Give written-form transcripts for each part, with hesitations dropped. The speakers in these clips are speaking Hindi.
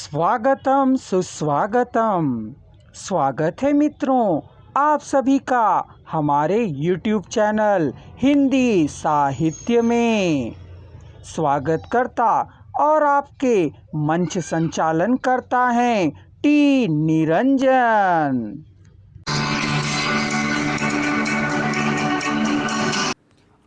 स्वागतम सुस्वागतम। स्वागत है मित्रों आप सभी का हमारे YouTube चैनल हिंदी साहित्य में। स्वागत करता और आपके मंच संचालन करता है टी निरंजन।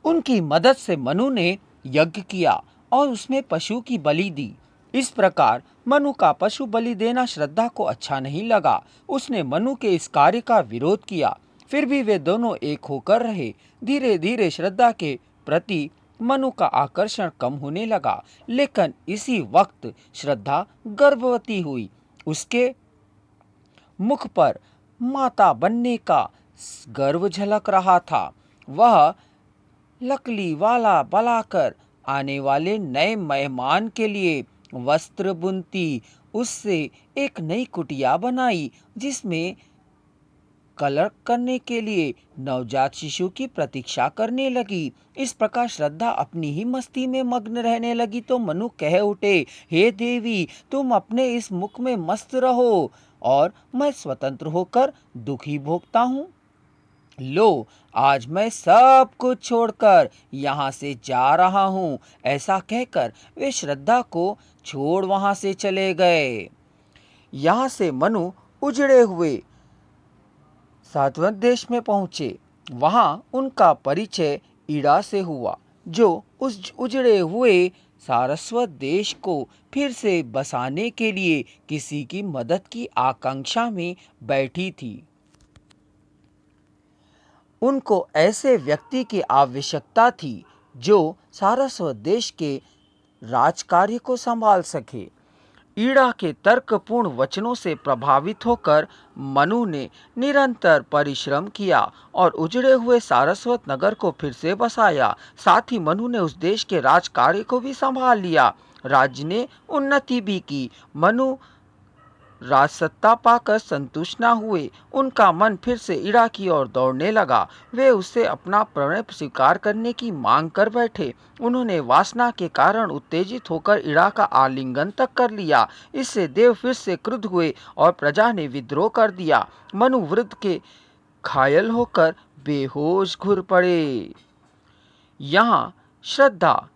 उनकी मदद से मनु ने यज्ञ किया और उसमें पशु की बलि दी। इस प्रकार मनु का पशु बलि देना श्रद्धा को अच्छा नहीं लगा। उसने मनु के इस कार्य का विरोध किया। फिर भी वे दोनों एक होकर रहे। धीरे धीरे श्रद्धा के प्रति मनु का आकर्षण कम होने लगा। लेकिन इसी वक्त श्रद्धा गर्भवती हुई। उसके मुख पर माता बनने का गर्व झलक रहा था। वह लकड़ी वाला बनाकर आने वाले नए मेहमान के लिए वस्त्र बुनती। उससे एक नई कुटिया बनाई जिसमें कलर करने के लिए नवजात शिशु की प्रतीक्षा करने लगी। इस प्रकार श्रद्धा अपनी ही मस्ती में मग्न रहने लगी तो मनु कह उठे, हे देवी, तुम अपने इस मुख में मस्त रहो और मैं स्वतंत्र होकर दुखी भोगता हूँ। लो, आज मैं सब कुछ छोड़कर यहाँ से जा रहा हूँ। ऐसा कहकर वे श्रद्धा को छोड़ वहाँ से चले गए। यहाँ से मनु उजड़े हुए सातवं देश में पहुँचे। वहाँ उनका परिचय ईड़ा से हुआ, जो उस उजड़े हुए सारस्वत देश को फिर से बसाने के लिए किसी की मदद की आकांक्षा में बैठी थी। उनको ऐसे व्यक्ति की आवश्यकता थी जो सारस्वत देश के राजकार्य को संभाल सके। ईड़ा के तर्कपूर्ण वचनों से प्रभावित होकर मनु ने निरंतर परिश्रम किया और उजड़े हुए सारस्वत नगर को फिर से बसाया। साथ ही मनु ने उस देश के राजकार्य को भी संभाल लिया। राज्य ने उन्नति भी की। मनु राजसत्ता पाकर संतुष्ट न हुए। उनका मन फिर से ईड़ा की ओर दौड़ने लगा। वे उससे अपना प्रणय स्वीकार करने की मांग कर बैठे। उन्होंने वासना के कारण उत्तेजित होकर ईड़ा का आलिंगन तक कर लिया। इससे देव फिर से क्रुद्ध हुए और प्रजा ने विद्रोह कर दिया। मनु वृद्ध के घायल होकर बेहोश घुर पड़े। यहाँ श्रद्धा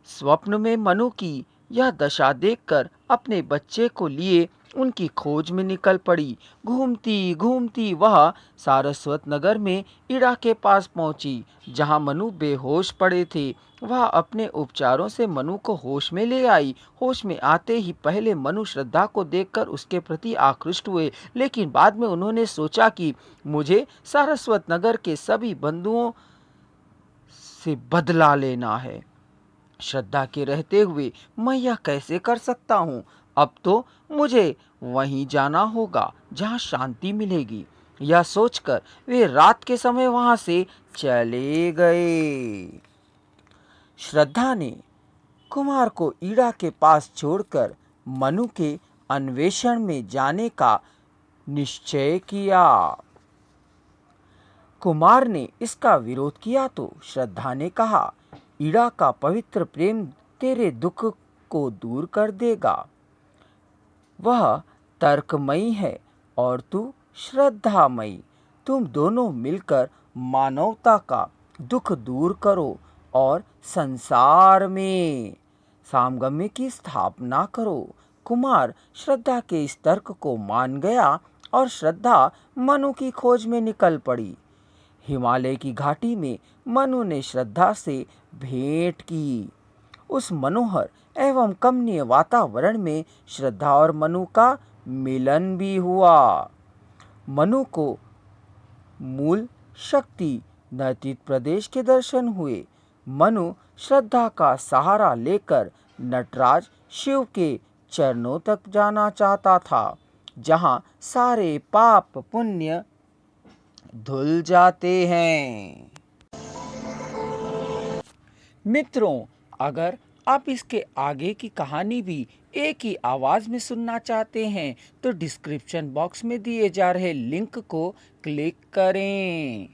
स्वप्न में मनु की यह दशा देखकर अपने बच्चे को लिए उनकी खोज में निकल पड़ी। घूमती घूमती वह सारस्वत नगर में ईड़ा के पास पहुंची, जहां मनु बेहोश पड़े थे। वह अपने उपचारों से मनु को होश में ले आई। होश में आते ही पहले मनु श्रद्धा को देखकर उसके प्रति आकृष्ट हुए, लेकिन बाद में उन्होंने सोचा कि मुझे सारस्वत नगर के सभी बंधुओं से बदला लेना है। श्रद्धा के रहते हुए मैं यह कैसे कर सकता हूँ? अब तो मुझे वहीं जाना होगा जहाँ शांति मिलेगी। यह सोचकर वे रात के समय वहाँ से चले गए। श्रद्धा ने कुमार को ईड़ा के पास छोड़कर मनु के अन्वेषण में जाने का निश्चय किया। कुमार ने इसका विरोध किया तो श्रद्धा ने कहा, ईड़ा का पवित्र प्रेम तेरे दुख को दूर कर देगा। वह तर्कमयी है और तू श्रद्धामयी। तुम दोनों मिलकर मानवता का दुख दूर करो और संसार में सामगम्य की स्थापना करो। कुमार श्रद्धा के इस तर्क को मान गया और श्रद्धा मनु की खोज में निकल पड़ी। हिमालय की घाटी में मनु ने श्रद्धा से भेंट की। उस मनोहर एवं कमनीय वातावरण में श्रद्धा और मनु का मिलन भी हुआ। मनु को मूल शक्ति नैतिक प्रदेश के दर्शन हुए। मनु श्रद्धा का सहारा लेकर नटराज शिव के चरणों तक जाना चाहता था, जहां सारे पाप पुण्य धुल जाते हैं। मित्रों, अगर आप इसके आगे की कहानी भी एक ही आवाज़ में सुनना चाहते हैं तो डिस्क्रिप्शन बॉक्स में दिए जा रहे लिंक को क्लिक करें।